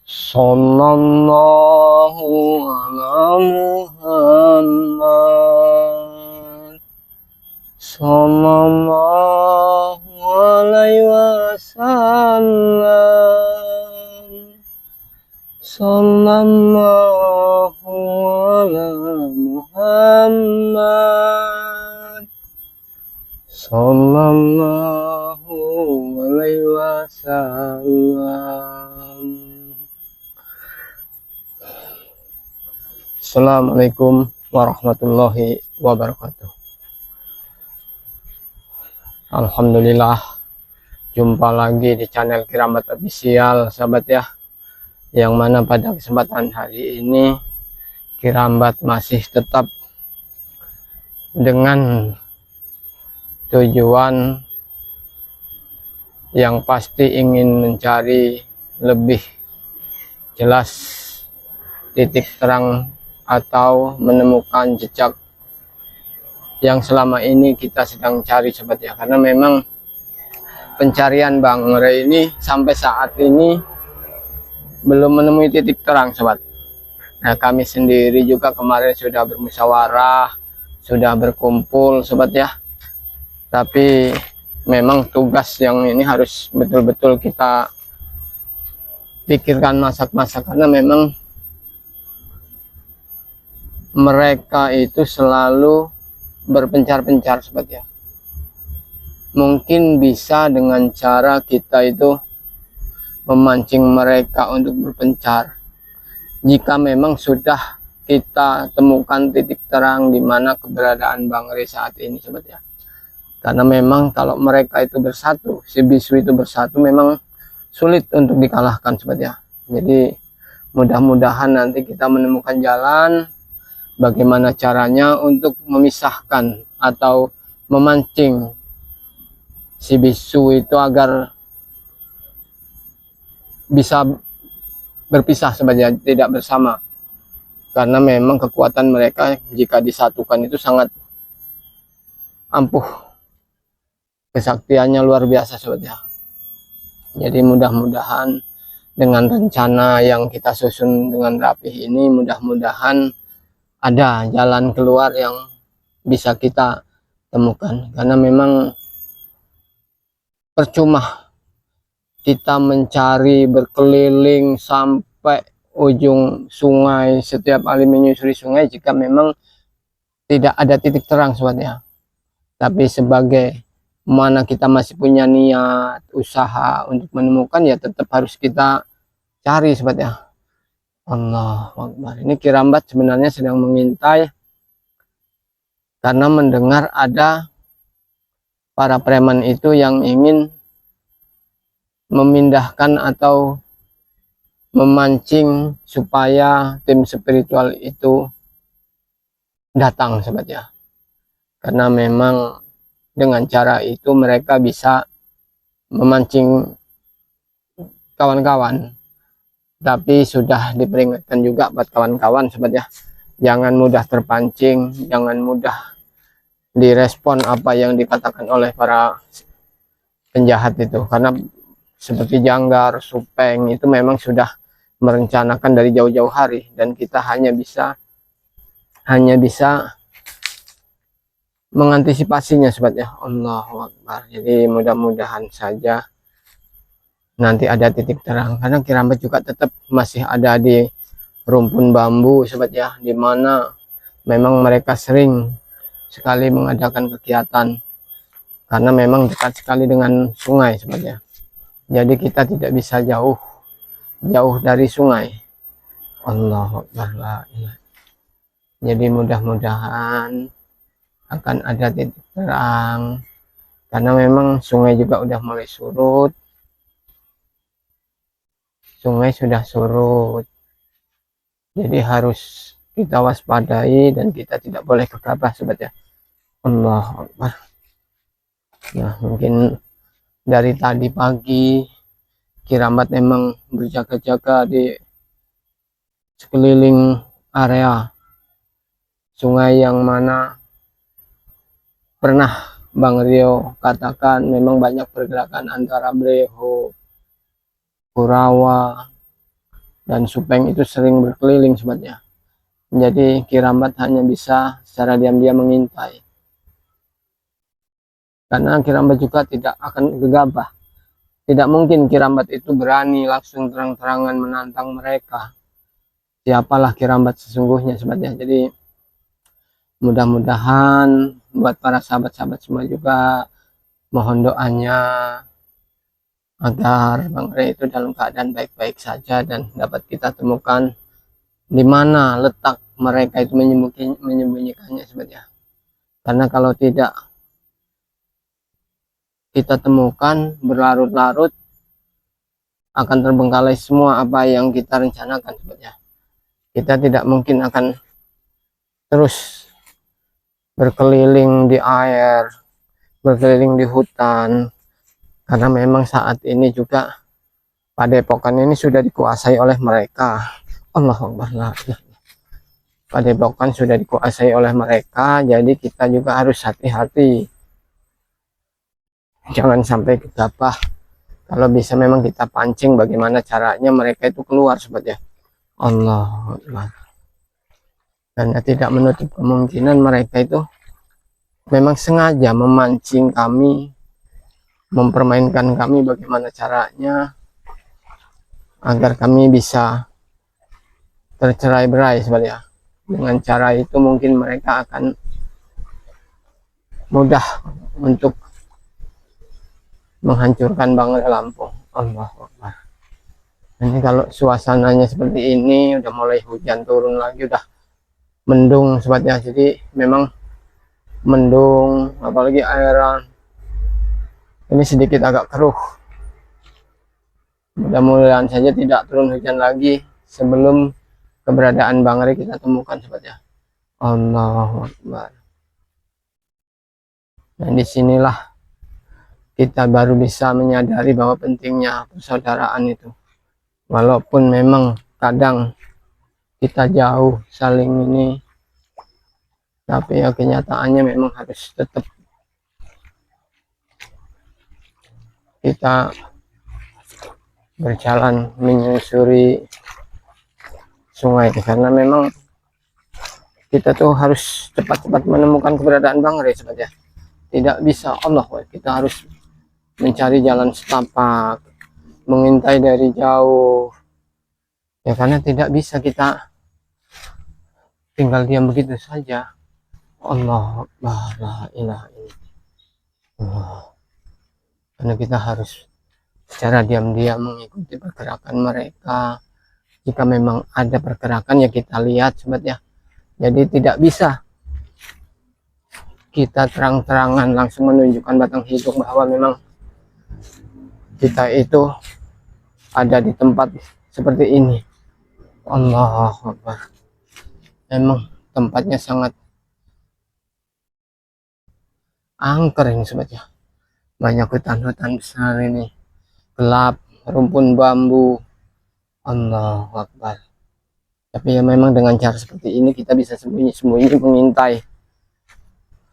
Sallallahu ala Muhammad. Sallallahu alaihi wasallam. Sallallahu ala Muhammad. Sallallahu alaihi wasallam. Assalamualaikum warahmatullahi wabarakatuh. Alhamdulillah, jumpa lagi di channel Kiramat Official, sahabat ya. Yang mana pada kesempatan hari ini Kiramat masih tetap dengan tujuan yang pasti ingin mencari lebih jelas titik terang atau menemukan jejak yang selama ini kita sedang cari, sobat ya. Karena memang pencarian Bang Ray ini sampai saat ini belum menemui titik terang, sobat. Nah, kami sendiri juga kemarin sudah bermusyawarah, sudah berkumpul, sobat ya. Tapi memang tugas yang ini harus betul-betul kita pikirkan masak-masak, karena memang mereka itu selalu berpencar-pencar, sobat ya. Mungkin bisa dengan cara kita itu memancing mereka untuk berpencar. Jika memang sudah kita temukan titik terang di mana keberadaan Bang Ray saat ini, sobat ya. Karena memang kalau mereka itu bersatu, si bisu itu bersatu, memang sulit untuk dikalahkan, sobat ya. Jadi mudah-mudahan nanti kita menemukan jalan bagaimana caranya untuk memisahkan atau memancing si bisu itu agar bisa berpisah, sebenarnya tidak bersama. Karena memang kekuatan mereka jika disatukan itu sangat ampuh, kesaktiannya luar biasa, sobat ya. Jadi mudah-mudahan dengan rencana yang kita susun dengan rapih ini, mudah-mudahan ada jalan keluar yang bisa kita temukan. Karena memang percuma kita mencari berkeliling sampai ujung sungai, setiap kali menyusuri sungai, jika memang tidak ada titik terang, sobat ya. Tapi sebagai mana kita masih punya niat usaha untuk menemukan, ya tetap harus kita cari, sobat ya. Allahu Akbar. Ini Kirambat sebenarnya sedang mengintai karena mendengar ada para preman itu yang ingin memindahkan atau memancing supaya tim spiritual itu datang, sobat ya. Karena memang dengan cara itu mereka bisa memancing kawan-kawan. Tapi sudah diperingatkan juga buat kawan-kawan, sobat ya, jangan mudah terpancing, jangan mudah direspon apa yang dikatakan oleh para penjahat itu. Karena seperti Janggar, Supeng itu memang sudah merencanakan dari jauh-jauh hari, dan kita hanya bisa mengantisipasinya, sobat ya. Allahu Akbar. Jadi mudah-mudahan saja nanti ada titik terang, karena Kirambat juga tetap masih ada di rumpun bambu, sobat ya, dimana memang mereka sering sekali mengadakan kegiatan karena memang dekat sekali dengan sungai, sobat ya. Jadi kita tidak bisa jauh dari sungai. Allahu Akbar. Jadi mudah-mudahan akan ada titik terang, karena memang sungai juga udah mulai surut. Sungai sudah surut, jadi harus kita waspadai dan kita tidak boleh gegabah, sobat ya. Allahu Akbar. Nah, mungkin dari tadi pagi Kirambat memang berjaga-jaga di sekeliling area sungai yang mana pernah Bang Rio katakan memang banyak pergerakan antara Breho, Kurawa, dan Supeng itu sering berkeliling sobatnya. Jadi Kirambat hanya bisa secara diam-diam mengintai. Karena Kirambat juga tidak akan gegabah. Tidak mungkin Kirambat itu berani langsung terang-terangan menantang mereka. Siapalah Kirambat sesungguhnya sobatnya. Jadi mudah-mudahan buat para sahabat-sahabat semua juga mohon doanya agar Bang Rey itu dalam keadaan baik-baik saja dan dapat kita temukan di mana letak mereka itu menyembunyikannya sobatnya. Karena kalau tidak kita temukan, berlarut-larut akan terbengkalai semua apa yang kita rencanakan sobatnya. Kita tidak mungkin akan terus berkeliling di air, berkeliling di hutan, karena memang saat ini juga Padepokan ini sudah dikuasai oleh mereka. Allahu Akbar. Padepokan sudah dikuasai oleh mereka, jadi kita juga harus hati-hati. Jangan sampai gegabah. Kalau bisa memang kita pancing bagaimana caranya mereka itu keluar sobat ya. Allahu Akbar. Dan tidak menutup kemungkinan mereka itu memang sengaja memancing kami, mempermainkan kami bagaimana caranya agar kami bisa tercerai-berai sobat ya. Dengan cara itu mungkin mereka akan mudah untuk menghancurkan Bangrai Lampung. Allahu Akbar. Ini kalau suasananya seperti ini, udah mulai hujan turun lagi, udah mendung sobat ya. Jadi memang mendung, apalagi airan ini sedikit agak keruh. Mudah-mudahan saja tidak turun hujan lagi sebelum keberadaan Bangrai kita temukan sobat ya. Allahu Akbar. Dan disinilah kita baru bisa menyadari bahwa pentingnya persaudaraan itu. Walaupun memang kadang kita jauh saling ini, tapi ya kenyataannya memang harus tetap kita berjalan menyusuri sungai, karena memang kita tuh harus cepat-cepat menemukan keberadaan Bangrai sobat ya. Tidak bisa Allah, kita harus mencari jalan setapak, mengintai dari jauh ya, karena tidak bisa kita tinggal diam begitu saja. Allah la ilaha illallah. Karena kita harus secara diam-diam mengikuti pergerakan mereka. Jika memang ada pergerakan ya kita lihat sobat ya. Jadi tidak bisa kita terang-terangan langsung menunjukkan batang hidung bahwa memang kita itu ada di tempat seperti ini. Allahu Akbar. Memang tempatnya sangat angker ini sobat ya. Banyak hutan-hutan besar ini, gelap, rumpun bambu. Allahu Akbar. Tapi ya memang dengan cara seperti ini kita bisa sembunyi-sembunyi mengintai.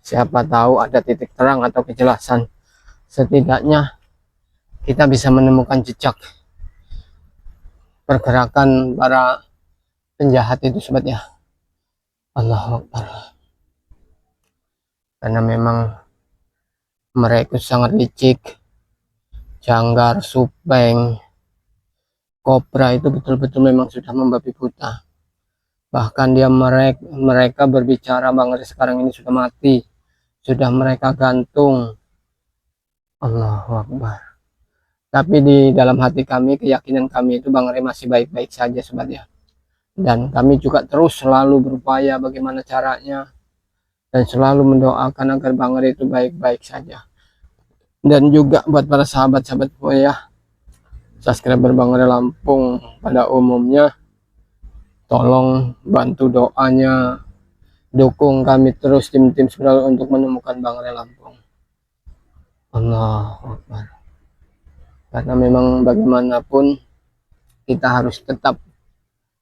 Siapa tahu ada titik terang atau kejelasan. Setidaknya kita bisa menemukan jejak pergerakan para penjahat itu sobat ya. Allahu Akbar. Karena memang mereka sangat licik. Janggar, Supeng, Kobra itu betul-betul memang sudah membabi buta. Bahkan mereka berbicara Bangrai sekarang ini sudah mati, sudah mereka gantung. Allahu Akbar. Tapi di dalam hati kami, keyakinan kami itu Bangrai masih baik-baik saja sobat ya. Dan kami juga terus selalu berupaya bagaimana caranya, dan selalu mendoakan agar Bangrai itu baik-baik saja. Dan juga buat para sahabat-sahabat ya, subscriber Bangrai Lampung pada umumnya, tolong bantu doanya, dukung kami terus tim-tim spiral untuk menemukan Bangrai Lampung. Allahu Akbar. Karena memang bagaimanapun kita harus tetap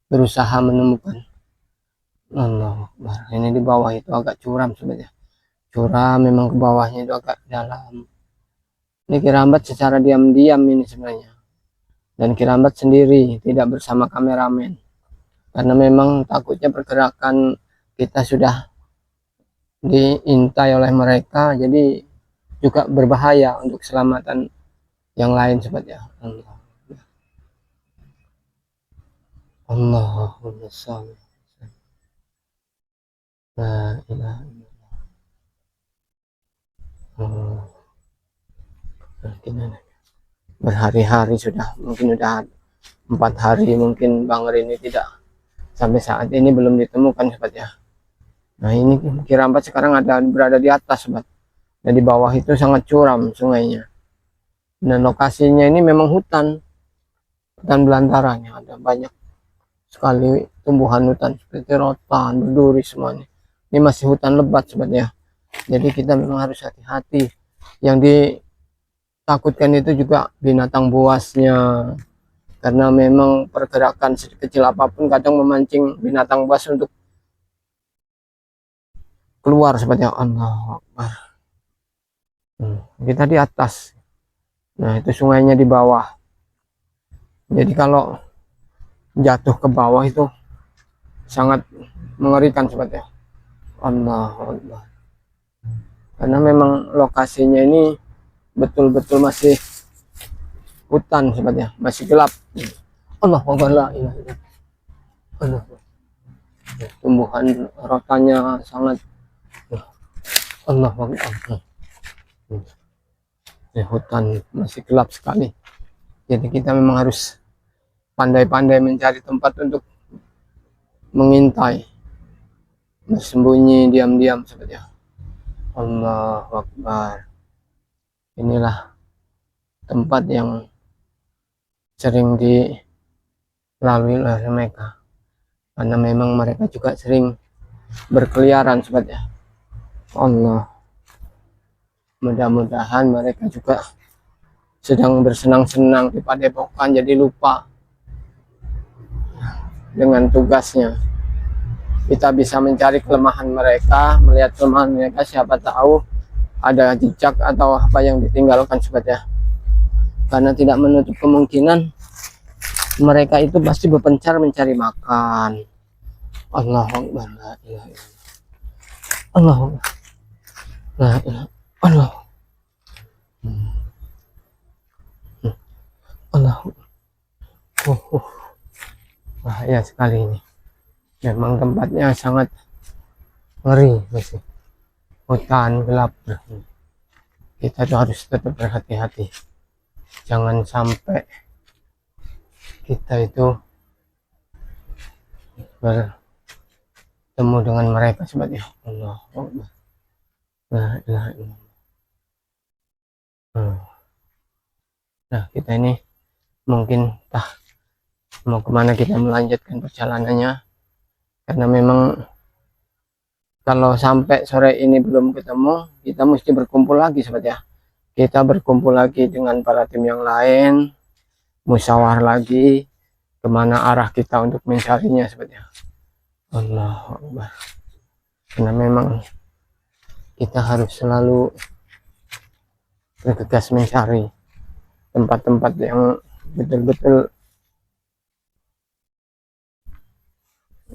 berusaha menemukan. Allahu Akbar. Ini di bawah itu agak curam sebenarnya. Curam, memang ke bawahnya itu agak dalam. Ini Kirambat secara diam-diam ini sebenarnya dan Kirambat sendiri, tidak bersama kameramen. Karena memang takutnya pergerakan kita sudah diintai oleh mereka, jadi juga berbahaya untuk keselamatan yang lain seperti ya. Allahumma sholli la ilaha illallah. Berhari-hari sudah, mungkin sudah 4 hari mungkin Bang Rini tidak, sampai saat ini belum ditemukan sobat ya. Nah ini Kirambat sekarang berada di atas sobat, dan di bawah itu sangat curam sungainya, dan lokasinya ini memang hutan belantaranya, ada banyak sekali tumbuhan hutan seperti rotan, berduri semuanya. Ini masih hutan lebat sobat ya, jadi kita memang harus hati-hati. Yang ditakutkan itu juga binatang buasnya, karena memang pergerakan sekecil apapun kadang memancing binatang buas untuk keluar seperti Allah Akbar. Kita di atas, nah itu sungainya di bawah, jadi kalau jatuh ke bawah itu sangat mengerikan sobat ya. Allah Akbar. Karena memang lokasinya ini betul-betul masih hutan sobat ya, masih gelap. Allah Akbar, la ilaha illallah. Tumbuhan rotannya sangat, Allah Akbar. Hutan masih gelap sekali, jadi kita memang harus pandai-pandai mencari tempat untuk mengintai, bersembunyi diam-diam seperti ya. Allah Akbar. Inilah tempat yang sering dilalui oleh mereka, karena memang mereka juga sering berkeliaran sobat ya. Allah, mudah-mudahan mereka juga sedang bersenang-senang di padepokan, jadi lupa dengan tugasnya. Kita bisa mencari kelemahan mereka, melihat kelemahan mereka, siapa tahu ada jejak atau apa yang ditinggalkan sobat ya. Karena tidak menutup kemungkinan mereka itu pasti berpencar mencari makan. Allahu Akbar, la ilaha illallah. Allahu Akbar, la ilaha Allah. Allahu. Bahaya sekali ini. Memang tempatnya sangat ngeri, masih hutan gelap. Kita tuh harus tetap berhati-hati, jangan sampai kita itu bertemu dengan mereka seperti Allah. Nah, nah kita ini mungkin mau kemana kita melanjutkan perjalanannya, karena memang kalau sampai sore ini belum ketemu, kita mesti berkumpul lagi sobat ya. Kita berkumpul lagi dengan para tim yang lain, musyawarah lagi kemana arah kita untuk mencarinya sobat ya. Allah Akbar. Karena memang kita harus selalu bergegas mencari tempat-tempat yang betul-betul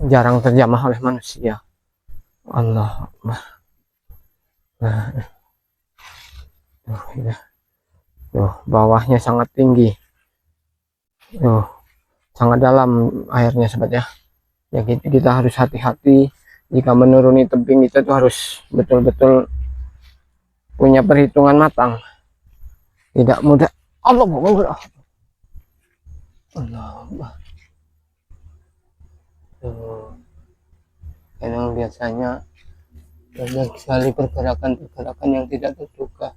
jarang terjamah oleh manusia. Allah Akbar. Nah, ya. Bawahnya sangat tinggi, sangat dalam airnya sobat ya. Ya kita harus hati-hati jika menuruni tebing, itu tuh harus betul-betul punya perhitungan matang, tidak mudah. Allah Akbar. Allah Akbar. Kadang biasanya banyak sekali pergerakan-pergerakan yang tidak terduga.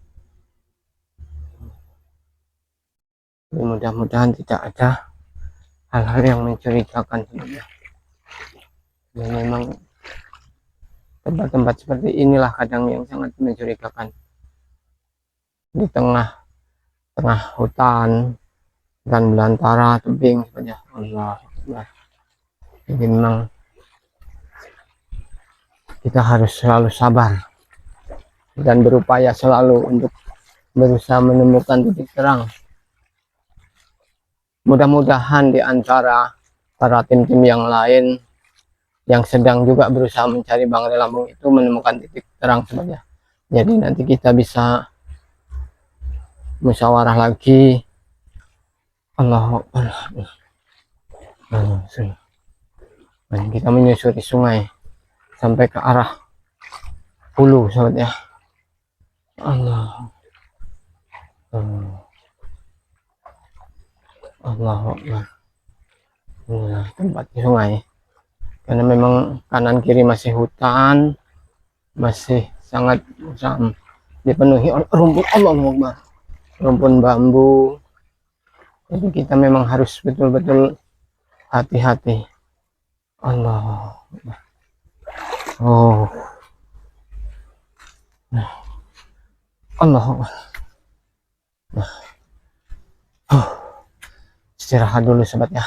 Mudah-mudahan tidak ada hal-hal yang mencurigakan sebenarnya. Ya, memang tempat-tempat seperti inilah kadang yang sangat mencurigakan, di tengah hutan dan belantara tebing saja. Allah Akbar. Jadi memang kita harus selalu sabar dan berupaya selalu untuk berusaha menemukan titik terang mudah-mudahan di antara para tim-tim yang lain yang sedang juga berusaha mencari Bangre Lampung itu menemukan titik terang sebenarnya. Jadi nanti kita bisa musyawarah lagi. Allahu Akbar. Dan kita menyusuri sungai sampai ke arah hulu sobat ya. Allah. Allahu Akbar. Nah, tempat sungai. Karena memang kanan kiri masih hutan, masih sangat dipenuhi oleh rumput, Allahu Akbar, rumput bambu. Jadi kita memang harus betul-betul hati-hati. Allah. Oh. Allah. Istirahat dulu sobat ya.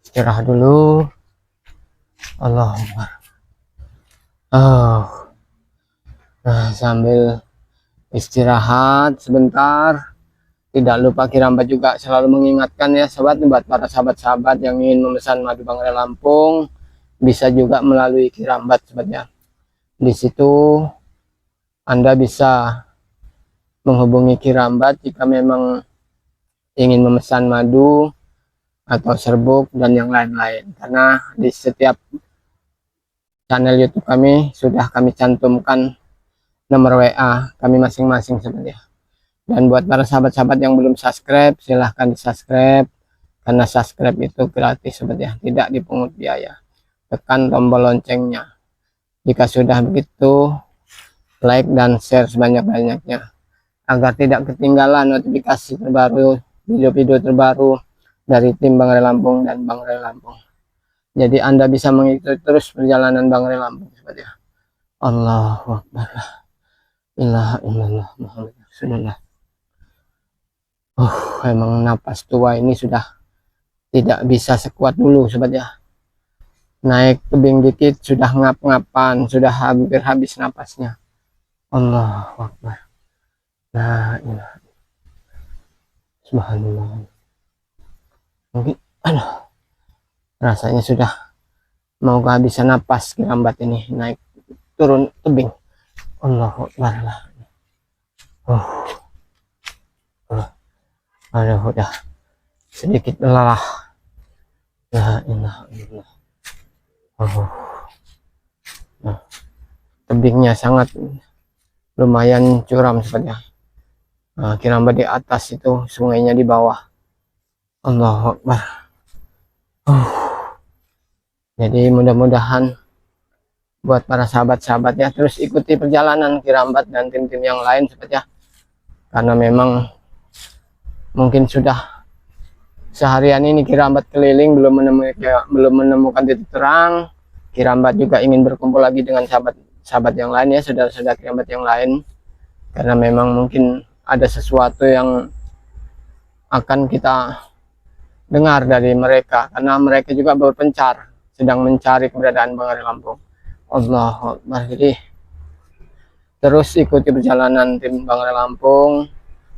Istirahat dulu. Allah. Nah, sambil istirahat sebentar, tidak lupa Kirambat juga selalu mengingatkan ya sobat, buat para sahabat-sahabat yang ingin memesan madu Bangre Lampung bisa juga melalui Kirambat sobat ya. Di situ Anda bisa menghubungi Kirambat jika memang ingin memesan madu atau serbuk dan yang lain-lain, karena di setiap channel YouTube kami sudah kami cantumkan nomor WA kami masing-masing sobat ya. Dan buat para sahabat-sahabat yang belum subscribe, silahkan di subscribe, karena subscribe itu gratis sobat ya, tidak dipungut biaya. Tekan tombol loncengnya. Jika sudah begitu, like dan share sebanyak-banyaknya agar tidak ketinggalan notifikasi terbaru, video-video terbaru dari tim Bangre Lampung dan Bangre Lampung. Jadi Anda bisa mengikuti terus perjalanan Bangre Lampung sobat ya. Allahu Akbar. Ilaha illallah Muhammad Rasulullah. Emang napas tua ini sudah tidak bisa sekuat dulu sobat ya. Naik tebing dikit sudah ngap-ngapan, sudah hampir habis napasnya. Allahu Akbar. La ilaha subhanallah. Mungkin rasanya sudah mau kehabisan napas Kirambat ini naik turun tebing. Allahu Akbar. Aduh, udah sedikit lelah. La ilaha illallah. Nah, tebingnya sangat lumayan curam sebenarnya. Nah, Kirambat di atas, itu sungainya di bawah. Allahu Akbar. Jadi mudah-mudahan buat para sahabat-sahabat ya, terus ikuti perjalanan Kirambat dan tim-tim yang lain seperti ya. Karena memang mungkin sudah seharian ini Kirambat keliling belum menemukan titik terang. Kirambat juga ingin berkumpul lagi dengan sahabat-sahabat yang lain ya, saudara-saudara Kirambat yang lain. Karena memang mungkin ada sesuatu yang akan kita dengar dari mereka, karena mereka juga berpencar, sedang mencari keberadaan Bangre Lampung. Allahu Akbar. Jadi terus ikuti perjalanan tim Bangre Lampung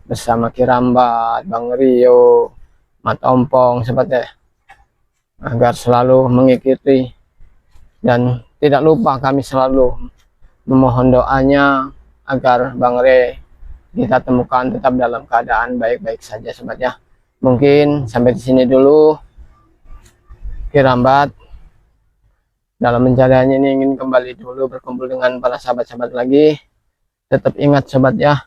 bersama Kirambat, Bang Rio, Matompong seperti agar selalu mengikuti, dan tidak lupa kami selalu memohon doanya agar Bangre kita temukan tetap dalam keadaan baik-baik saja sobat ya. Mungkin sampai di sini dulu Kirambat dalam pencariannya ini, ingin kembali dulu berkumpul dengan para sahabat-sahabat lagi. Tetap ingat sobat ya,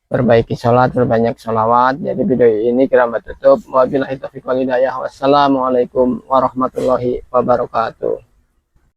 perbaiki sholat, berbanyak sholawat. Jadi video ini Kirambat tutup. Wabillahi taufiq wal hidayah. Wassalamualaikum warahmatullahi wabarakatuh.